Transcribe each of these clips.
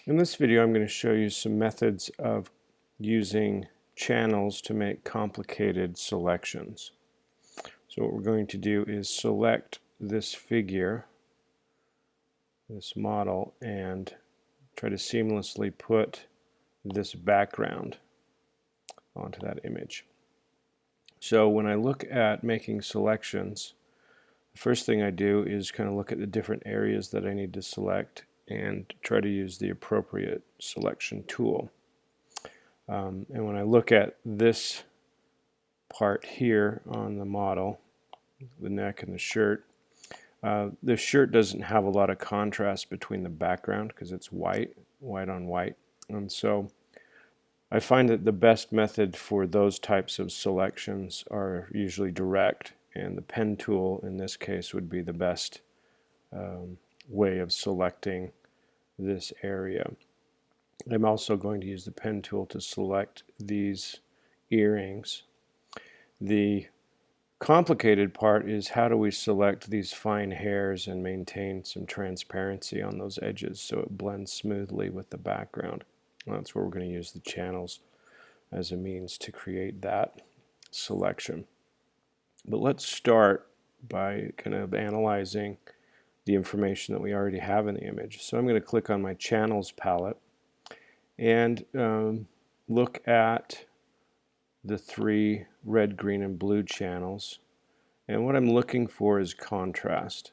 In this video, I'm going to show you some methods of using channels to make complicated selections. So what we're going to do is select this figure, this model, and try to seamlessly put this background onto that image. So when I look at making selections, the first thing I do is kind of look at the different areas that I need to select and try to use the appropriate selection tool. And when I look at this part here on the model, the neck and the shirt doesn't have a lot of contrast between the background because it's white on white. And so I find that the best method for those types of selections are usually direct, and the pen tool in this case would be the best way of selecting this area. I'm also going to use the pen tool to select these earrings. The complicated part is how do we select these fine hairs and maintain some transparency on those edges so it blends smoothly with the background. Well, that's where we're going to use the channels as a means to create that selection. But let's start by kind of analyzing the information that we already have in the image. So I'm going to click on my channels palette and look at the three red, green, and blue channels. And what I'm looking for is contrast.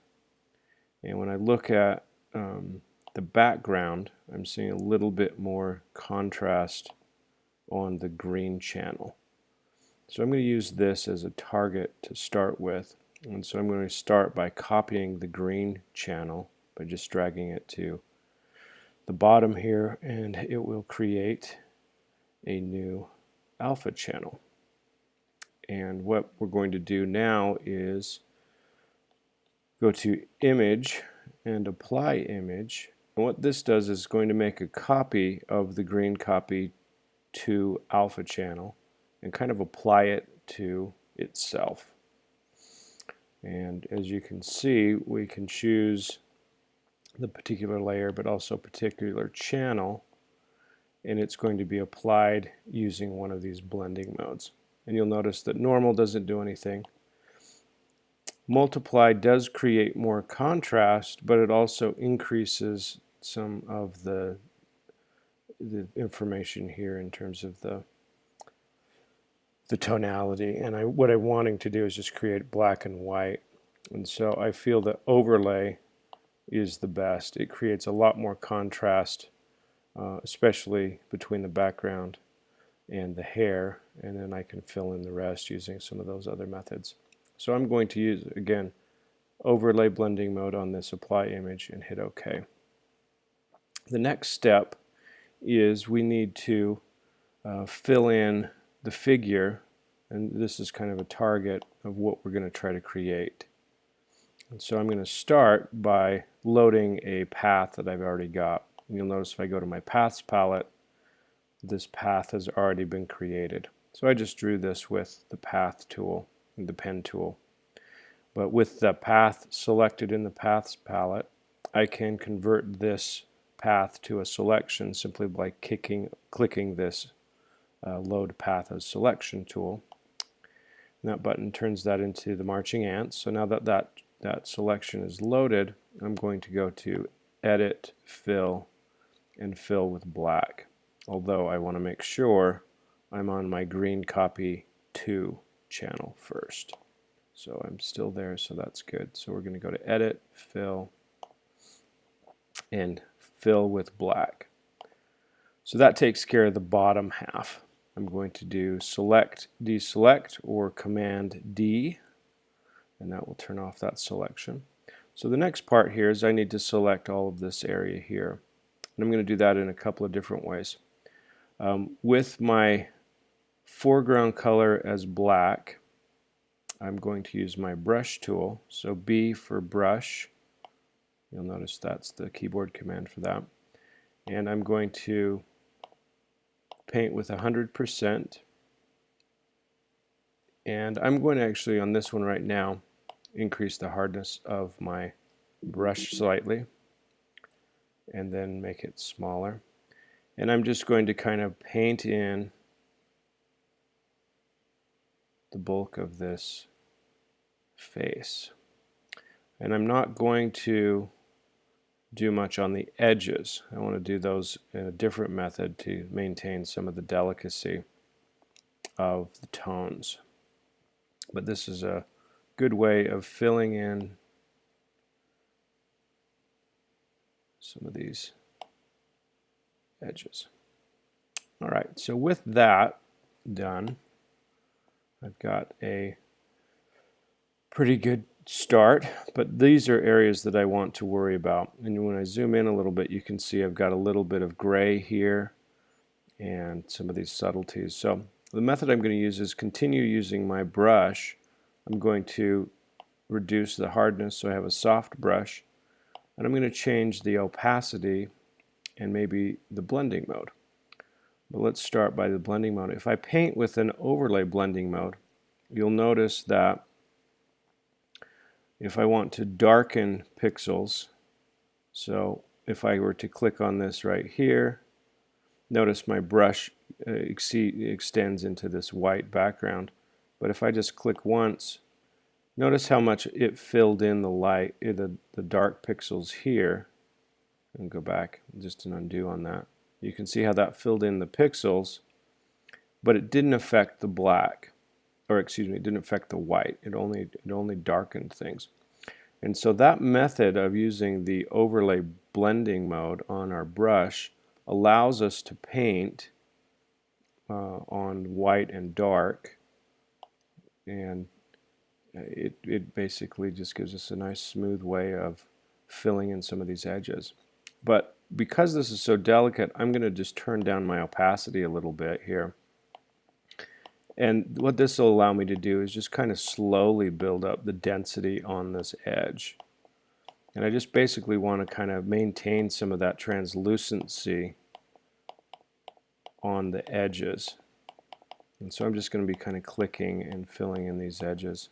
And when I look at the background, I'm seeing a little bit more contrast on the green channel. So I'm going to use this as a target to start with. And so I'm going to start by copying the green channel by just dragging it to the bottom here, and it will create a new alpha channel. And what we're going to do now is go to Image and Apply Image. And what this does is going to make a copy of the green copy to alpha channel and kind of apply it to itself. And as you can see, we can choose the particular layer but also particular channel, and it's going to be applied using one of these blending modes. And you'll notice that normal doesn't do anything. Multiply does create more contrast, but it also increases some of the information here in terms of the tonality. And what I'm wanting to do is just create black and white. And so I feel that overlay is the best. It creates a lot more contrast, especially between the background and the hair, and then I can fill in the rest using some of those other methods. So I'm going to use, again, overlay blending mode on this apply image and hit OK. The next step is we need to fill in the figure, and this is kind of a target of what we're going to try to create. And so I'm going to start by loading a path that I've already got. And you'll notice if I go to my paths palette, this path has already been created. So I just drew this with the path tool, the pen tool. But with the path selected in the paths palette, I can convert this path to a selection simply by clicking this load path as selection tool. And that button turns that into the marching ants. So now that that selection is loaded, I'm going to go to Edit, Fill, and Fill with Black. Although I want to make sure I'm on my green copy 2 channel first. So I'm still there, so that's good. So we're going to go to Edit, Fill, and Fill with Black. So that takes care of the bottom half. I'm going to do Select, Deselect, or Command D, and that will turn off that selection. So the next part here is I need to select all of this area here. And I'm going to do that in a couple of different ways. With my foreground color as black, I'm going to use my brush tool. So B for brush. You'll notice that's the keyboard command for that. And I'm going to paint with 100%. And I'm going to actually, on this one right now, increase the hardness of my brush slightly. and then make it smaller. And I'm just going to kind of paint in the bulk of this face. And I'm not going to do much on the edges. I want to do those in a different method to maintain some of the delicacy of the tones. But this is a good way of filling in some of these edges. All right, so with that done, I've got a pretty good start, but these are areas that I want to worry about. And when I zoom in a little bit, you can see I've got a little bit of gray here and some of these subtleties. So the method I'm going to use is continue using my brush. I'm going to reduce the hardness so I have a soft brush, and I'm going to change the opacity and maybe the blending mode. But let's start by the blending mode. If I paint with an overlay blending mode, you'll notice that if I want to darken pixels, so if I were to click on this right here, notice my brush extends into this white background. But if I just click once, notice how much it filled in the light, the dark pixels here. And go back just to undo on that. You can see how that filled in the pixels, but it didn't affect the black, or excuse me, it didn't affect the white. It only darkened things. And so that method of using the overlay blending mode on our brush allows us to paint on white and dark, and it basically just gives us a nice smooth way of filling in some of these edges. But because this is so delicate, I'm going to just turn down my opacity a little bit here. And what this will allow me to do is just kind of slowly build up the density on this edge. And I just basically want to kind of maintain some of that translucency on the edges. And so I'm just going to be kind of clicking and filling in these edges.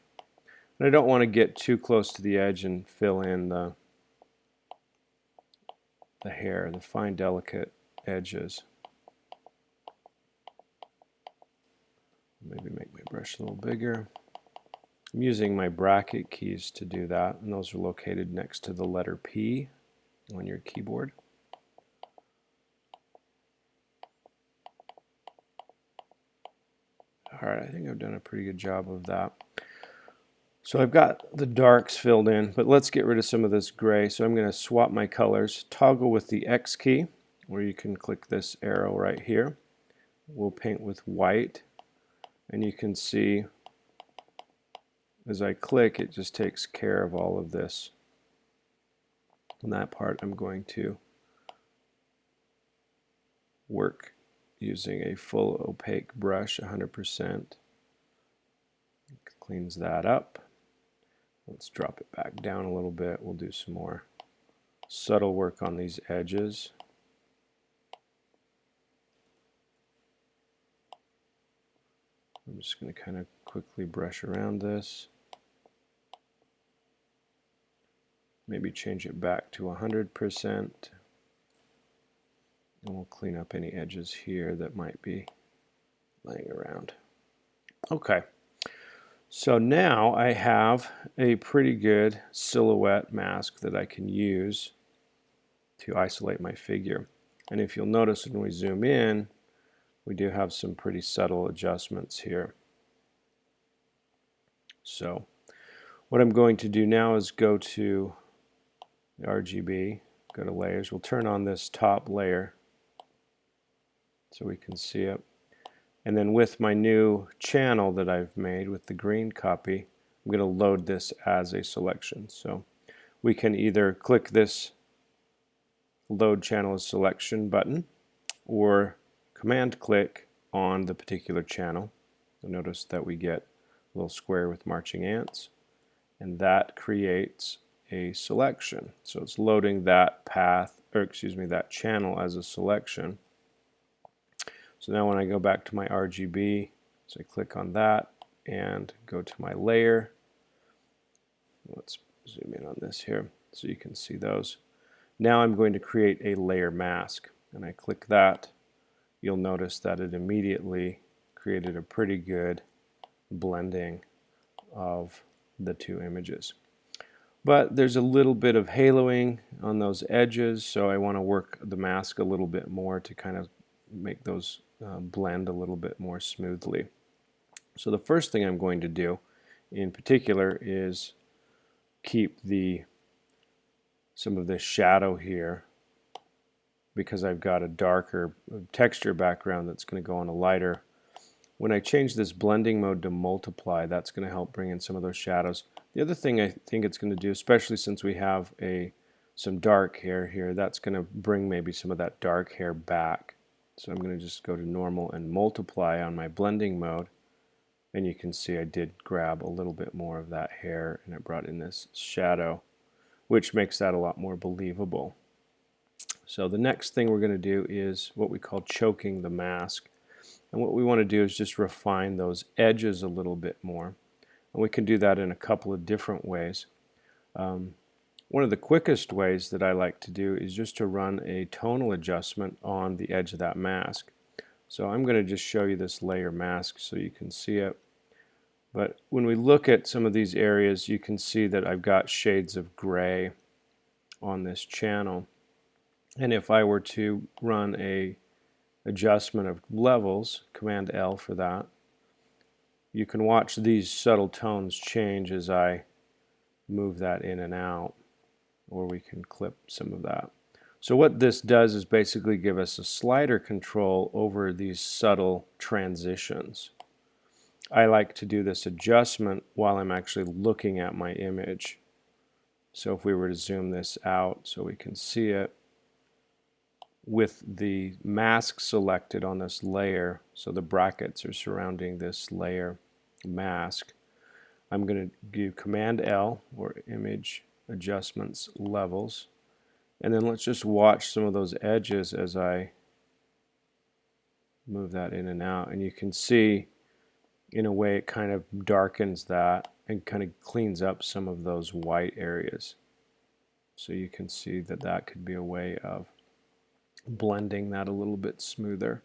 And I don't want to get too close to the edge and fill in the hair, the fine delicate edges. Maybe make my brush a little bigger. I'm using my bracket keys to do that, and those are located next to the letter P on your keyboard. Alright, I think I've done a pretty good job of that. So I've got the darks filled in, but let's get rid of some of this gray. So I'm going to swap my colors, toggle with the X key, or you can click this arrow right here. We'll paint with white, and you can see as I click, it just takes care of all of this. And that part I'm going to work using a full opaque brush, 100%. Cleans that up. Let's drop it back down a little bit. We'll do some more subtle work on these edges. I'm just going to kind of quickly brush around this. Maybe change it back to 100%. And we'll clean up any edges here that might be laying around. Okay. So now I have a pretty good silhouette mask that I can use to isolate my figure. And if you'll notice when we zoom in, we do have some pretty subtle adjustments here. So what I'm going to do now is go to the RGB, go to layers. We'll turn on this top layer so we can see it. And then with my new channel that I've made with the green copy, I'm going to load this as a selection. So we can either click this load channel as selection button or command click on the particular channel. You'll notice that we get a little square with marching ants, and that creates a selection. So it's loading that path, or excuse me, that channel as a selection. So now when I go back to my RGB, so I click on that and go to my layer. Let's zoom in on this here so you can see those. Now I'm going to create a layer mask, and I click that. You'll notice that it immediately created a pretty good blending of the two images. But there's a little bit of haloing on those edges, so I want to work the mask a little bit more to kind of make those blend a little bit more smoothly. So the first thing I'm going to do in particular is keep some of this shadow here, because I've got a darker texture background that's going to go on a lighter. When I change this blending mode to multiply, that's going to help bring in some of those shadows. The other thing I think it's going to do, especially since we have some dark hair here, that's going to bring maybe some of that dark hair back. So I'm going to just go to normal and multiply on my blending mode, and you can see I did grab a little bit more of that hair and it brought in this shadow, which makes that a lot more believable. So the next thing we're going to do is what we call choking the mask. And what we want to do is just refine those edges a little bit more. And we can do that in a couple of different ways. One of the quickest ways that I like to do is just to run a tonal adjustment on the edge of that mask. So I'm going to just show you this layer mask so you can see it. But when we look at some of these areas, you can see that I've got shades of gray on this channel. And if I were to run a adjustment of levels, Command L for that, you can watch these subtle tones change as I move that in and out, or we can clip some of that. So what this does is basically give us a slider control over these subtle transitions. I like to do this adjustment while I'm actually looking at my image. So if we were to zoom this out so we can see it, with the mask selected on this layer, so the brackets are surrounding this layer mask, I'm going to do Command L, or Image Adjustments Levels, and then let's just watch some of those edges as I move that in and out. And you can see, in a way, it kind of darkens that and kind of cleans up some of those white areas. So you can see that that could be a way of blending that a little bit smoother.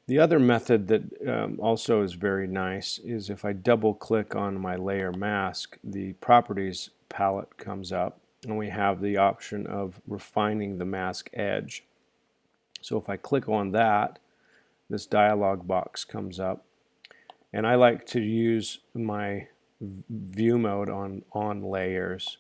The other method that also is very nice is if I double click on my layer mask, the properties palette comes up and we have the option of refining the mask edge. So if I click on that, this dialog box comes up, and I like to use my view mode on layers.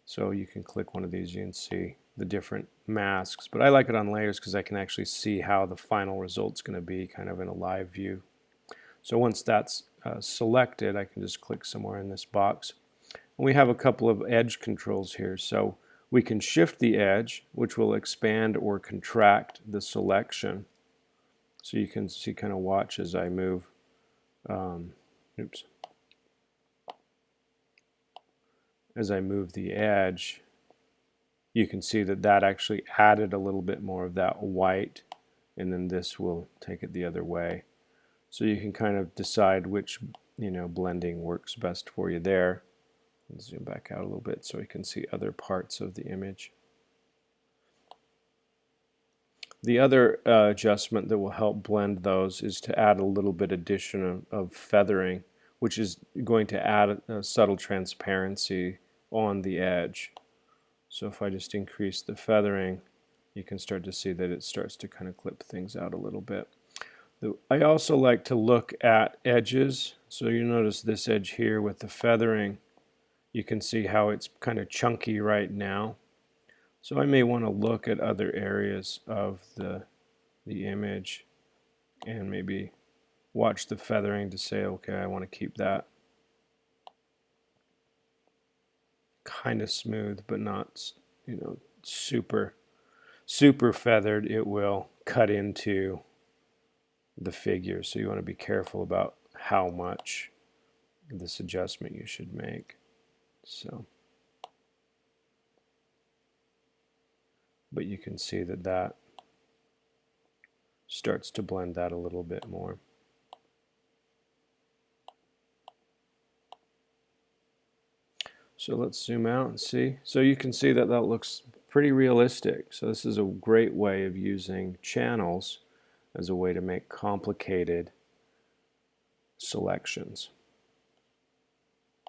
So you can click one of these, you can see the different masks, but I like it on layers because I can actually see how the final result's going to be kind of in a live view. So once that's selected, I can just click somewhere in this box. And we have a couple of edge controls here. So we can shift the edge, which will expand or contract the selection. So you can see, kind of watch as I move. As I move the edge, you can see that that actually added a little bit more of that white, and then this will take it the other way. So you can kind of decide which blending works best for you there. Let's zoom back out a little bit so we can see other parts of the image. The other adjustment that will help blend those is to add a little bit addition of feathering, which is going to add a subtle transparency on the edge. So if I just increase the feathering, you can start to see that it starts to kind of clip things out a little bit. I also like to look at edges. So you notice this edge here with the feathering, you can see how it's kind of chunky right now. So I may want to look at other areas of the image and maybe watch the feathering to say, okay, I want to keep that kind of smooth, but not, super feathered. It will cut into the figure, so you want to be careful about how much this adjustment you should make. So, but you can see that that starts to blend that a little bit more. So let's zoom out and see. So you can see that that looks pretty realistic. So this is a great way of using channels as a way to make complicated selections.